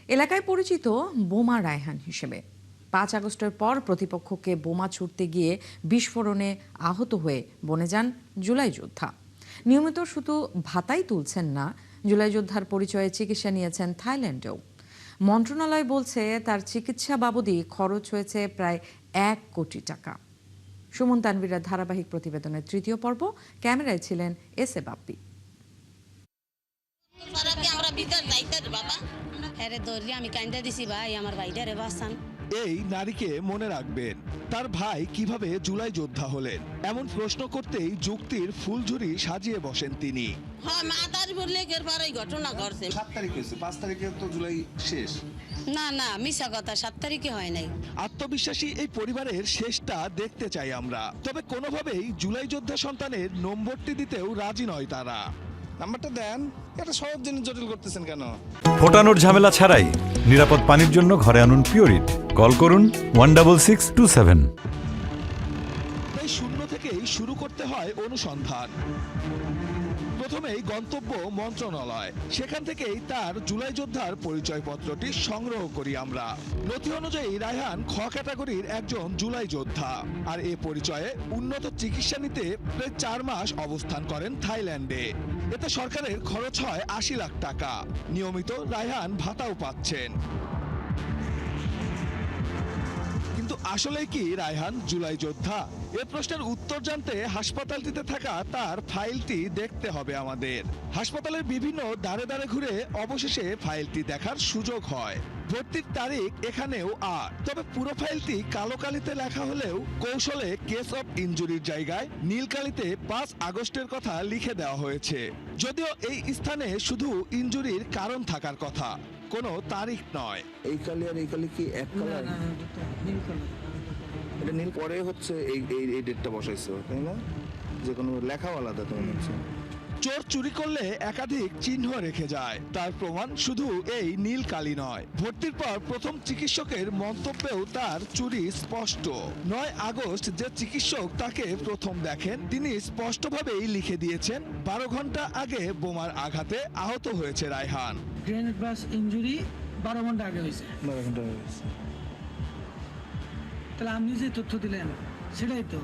এলাকায় পরিচিত বোমা রায়হান হিসেবে ৫ আগস্টের পর প্রতিপক্ষকে বোমা ছুড়তে গিয়ে বিস্ফোরণে আহত হয়ে বনে যান জুলাই যোদ্ধা। নিয়মিত শুধু ভাতাই তুলছেন না, জুলাই যোদ্ধার পরিচয়ে চিকিৎসা নিয়েছেন থাইল্যান্ডেও। মন্ত্রণালয় বলছে তার চিকিৎসা বাবদই খরচ হয়েছে প্রায় ১ কোটি টাকা। সুমন তানভীরের ধারাবাহিক প্রতিবেদনের তৃতীয় পর্ব, ক্যামেরায় ছিলেন এস এ বাপ্পি। এই নারীকে মনে রাখবেন, তার ভাই কিভাবে জুলাই যোদ্ধা হলেন এমন প্রশ্ন করতেই যুক্তির ফুলঝুরি সাজিয়ে বসেন তিনি। ঘটনা ঘটছে 7 তারিখ হয়েছে, 5 তারিখে তো জুলাই শেষ। না মিশা কথা, 7 তারিখে হয় নাই। আত্মবিশ্বাসী এই পরিবারের শেষটা দেখতে চাই আমরা, তবে কোনোভাবেই জুলাই যোদ্ধা সন্তানের নম্বরটি দিতেও রাজি নয় তারা। নাম্বারটা দেন, এটা সহজ জিনিস জটিল করতেছেন কেন? ফোটানোর ঝামেলা ছাড়াই নিরাপদ পানির জন্য ঘরে আনুন পিওরিট। কল করুন 16627। তাই শূন্য থেকেই শুরু করতে হয় অনুসন্ধান। প্রথমেই গন্তব্য মন্ত্রণালয়, সেখান থেকেই তার জুলাই যোদ্ধার পরিচয়পত্রটি সংগ্রহ করি আমরা। নথি অনুযায়ী রায়হান খ ক্যাটাগরির একজন জুলাই যোদ্ধা, আর এ পরিচয়ে উন্নত চিকিৎসা নিতে প্রায় 4 মাস অবস্থান করেন থাইল্যান্ডে। এতে সরকারের খরচ হয় ৮০ লাখ টাকা। নিয়মিত রায়হান ভাতাও পাচ্ছেন। কিন্তু আসলে কি রায়হান জুলাই যোদ্ধা? এ প্রশ্নের উত্তর জানতে হাসপাতালটিতে থাকা তার ফাইলটি দেখতে হবে আমাদের। হাসপাতালের বিভিন্ন দাঁড়ে দাঁড়ে ঘুরে অবশেষে ফাইলটি দেখার সুযোগ হয়। ভর্তির তারিখ এখানেও আর, তবে পুরো ফাইলটি কালো কালিতে লেখা হলেও কৌশলে কেস অফ ইনজুরির জায়গায় নীল কালিতে ৫ আগস্টের কথা লিখে দেওয়া হয়েছে। যদিও এই স্থানে শুধু ইনজুরির কারণ থাকার কথা, কোনো তারিখ নয়। এই কালি আর এই কালি কি এক কালার? এটা নীল পরে হচ্ছে এই ডেটটা বসাইছো, তাই না? যে কোনো লেখাও আলাদা তো হচ্ছে। চোর চুরি করলে একাধিক চিহ্ন রেখে যায়, তার প্রমাণ শুধু এই নীল কালি নয়। ভর্তির পর প্রথম চিকিৎসকের মন্তব্যেও তার চুরি স্পষ্ট। ৯ আগস্ট যে চিকিৎসক তাকে প্রথম দেখেন, তিনি স্পষ্টভাবেই লিখে দিয়েছেন ১২ ঘন্টা আগে বোমার আঘাতে আহত হয়েছে রায়হান। গ্রেনেড ব্লাস্ট ইনজুরি 12 ঘন্টা আগে হয়েছে। 12 ঘন্টা হয়েছে। তাহলে আপনি যে তথ্য দিলেন সেটাই তো।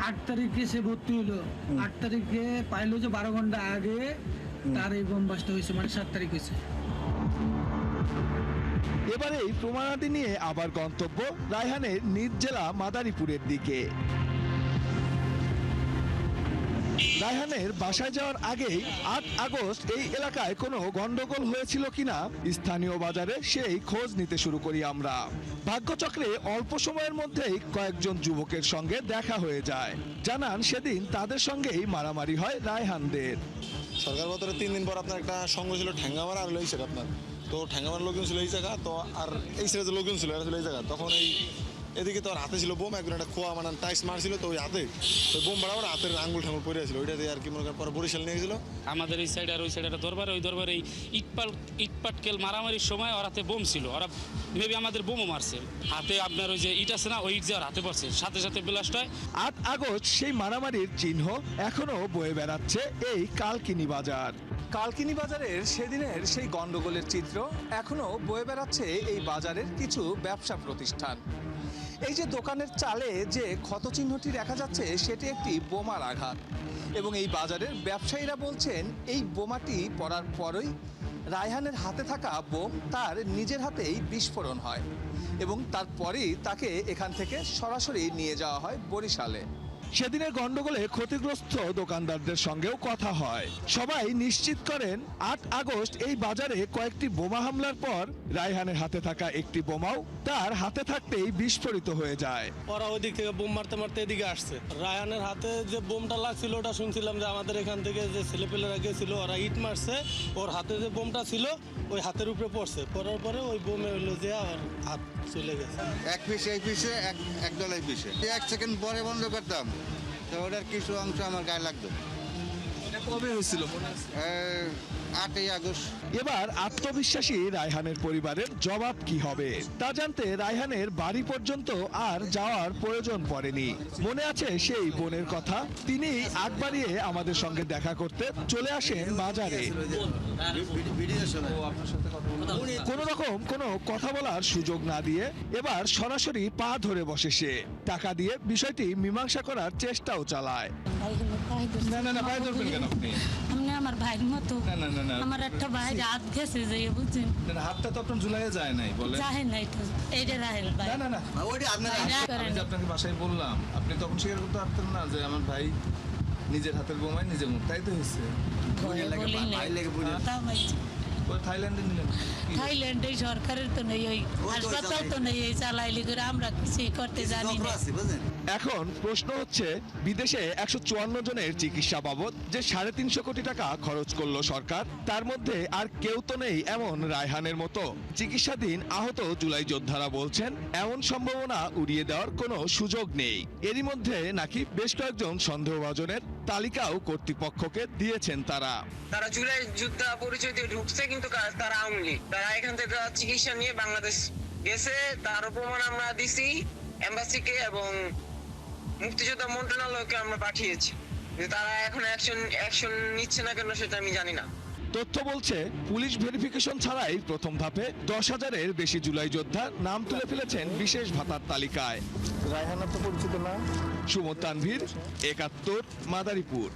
8 তারিখে সে ভর্তি হলো, 8 তারিখে পাইলো যে 12 ঘন্টা আগে তার এই বোম ব্লাস্ট হয়েছে, মানে 7 তারিখ হয়েছে। এবারে এই প্রমাণাদি নিয়ে আবার গন্তব্য রায়হানের নিজ জেলা মাদারীপুরের দিকে। রায়হানের বাসায় যাওয়ার আগেই ৮ আগস্ট এই এলাকায় কোনো গন্ডগোল হয়েছিল কিনা স্থানীয় বাজারে সেই খোঁজ নিতে শুরু করি আমরা। ভাগ্যচক্রে অল্প সময়ের মধ্যেই কয়েকজন যুবকের সঙ্গে দেখা হয়ে যায়। জানান সেদিন তাদের সঙ্গেই মারামারি হয় রায়হানদের। সরকার বছরে 3 দিন পর আপনার একটা সঙ্গ ছিল ঠ্যাঙ্গামারা আর লইছে আপনার, তো ঠ্যাঙ্গামার লোকজন ছিল এই জায়গা, তো আর এই সাইডে যে লোকজন ছিল এরা ছিল এই জায়গা। তখন এই এদিকে তো হাতে ছিল বোম, একজন একটা খোয়া মানে টাইস মারছিল, তো ওই হাতে ওই বোম বরাবর হাতের আঙ্গুল ঠাঙ্গুল পড়ে ছিল, ওইটা দিয়ে আর কি মনে করেন পরে বরিশাল নিয়ে গেছিল। আমাদের এই সাইড আর ওই সাইড একটা দরবার, ওই দরবারে এই ইটপাটকেল মারামারির সময় ওর হাতে বোম ছিল, ওরা মেবি আমাদের বোমও মারছে। হাতে আপনার ওই যে ইট আছে না, ওই ইট যে ওর হাতে পড়ছে, সাথে সাথে ব্লাস্ট হয়। ৮ আগস্ট সেই মারামারির চিহ্ন এখনো বয়ে বেড়াচ্ছে এই কালকিনি বাজার। কালকিনি বাজারের সেদিনের সেই গন্ডগোলের চিত্র এখনো বয়ে বেড়াচ্ছে এই বাজারের কিছু ব্যবসা প্রতিষ্ঠান। এই যে দোকানের চালে যে ক্ষতচিহ্নটি দেখা যাচ্ছে সেটি একটি বোমার আঘাত, এবং এই বাজারের ব্যবসায়ীরা বলছেন এই বোমাটি পড়ার পরই রায়হানের হাতে থাকা বোম তার নিজের হাতেই বিস্ফোরণ হয়, এবং তারপরেই তাকে এখান থেকে সরাসরি নিয়ে যাওয়া হয় বরিশালে। সেদিনের গন্ডগোলে ক্ষতিগ্রস্ত দোকানদারদের সঙ্গেও কথা হয়। সবাই নিশ্চিত করেন ৮ আগস্ট এই বাজারে কয়েকটি বোমা হামলার পর রায়হানের হাতে থাকা একটি বোমাও তার হাতে থাকতেই বিস্ফোরিত হয়ে যায়। ওরা ওই দিক থেকে বোম মারতে মারতে এদিকে আসছে। রায়হানের হাতে যে বোমটা লাগছিল ওটা শুনছিলাম যে আমাদের এখান থেকে যে ছেলেপেলেরা গেছিল ওরা ইট মারছে, ওর হাতে যে বোমটা ছিল ওই হাতের উপরে পড়ছে, পড়ার পরে ওই বোমে হইলো যে আর হাত চলে গেছে। এক পিসে এক ডলার পিসে 1 সেকেন্ড পরে বন্ধ করতাম, তো ওটার কিছু অংশ আমার গায়ে লাগতো। এটা কবে হয়েছিল? 8ই আগস্ট। এবার আত্মবিশ্বাসী রায়হানের পরিবারের জবাব কি হবে তা জানতে রায়হানের বাড়ি পর্যন্ত আর যাওয়ার প্রয়োজন পড়েনি। মনে আছে সেই বোনের কথা, তিনি আগ বাড়িয়ে আমাদের সঙ্গে দেখা করতে চলে আসেন বাজারে। কোন রকম কোনো কথা বলার সুযোগ না দিয়ে এবার সরাসরি পা ধরে বসে সে। টাকা দিয়ে বিষয়টি মীমাংসা করার চেষ্টাও চালায়। না না না, পায়ে ধরবেন কেন আপনি? আপনি আমার ভাইয়ের মতো। না না না না, আমার একটা ভাই হাত গেছে যে বুঝছেন, না, হাতটা তো আপনার ঝুলাইয়া যায় নাই বলে। চাহে নাই তো এইটা রাহেল ভাই। না না না, ওইটা আপনার আমি যে আপনাকে বাসায় বললাম, আপনি তখন স্বীকার করতে পারতেন না যে আমার ভাই নিজের হাতের বোমায় নিজে মুখ, তাই তো হয়েছে। থাইল্যান্ডে নিলেন? থাইল্যান্ডে সরকারের তো নেই, ওই হাসপাতাল তো নেই, এই চালাইলি করে আমরা কিছুই করতে জানি না। এখন প্রশ্ন হচ্ছে, বিদেশে 154 জনের চিকিৎসা বাবদ যে 350 কোটি টাকা খরচ করলো সরকার, তার মধ্যে আর কেউ তো নেই এমন রায়হানের মতো চিকিৎসাধীন আহত জুলাই যোদ্ধারা বলছেন এমন সম্ভাবনা উড়িয়ে দেওয়ার কোনো সুযোগ নেই। এরই মধ্যে নাকি বেশ কয়েকজন সন্দেহভাজনের তালিকাও কর্তৃপক্ষকে দিয়েছেন তারা। তারা জুলাই যোদ্ধা পরিচয় দিয়ে ঢুকছে, কিন্তু তারা আওয়ামী লীগ। তারা এখান থেকে চিকিৎসা নিয়ে বাংলাদেশ গেছে, তার প্রমাণ আমরা দিছি এমবাসিকে এবং মুক্তিযোদ্ধা মন্ত্রণালয়কে আমরা পাঠিয়েছি। তারা এখন অ্যাকশন নিচ্ছে না কেন সেটা আমি জানি না। তথ্য বলছে পুলিশ ভেরিফিকেশন ছাড়াই প্রথম ধাপে 10,000-এর বেশি জুলাই যোদ্ধা নাম তুলে ফেলেছেন বিশেষ ভাতার তালিকায়। রায়হান তো পরিচিত না। সুমন তানভীর, 71, মাদারীপুর।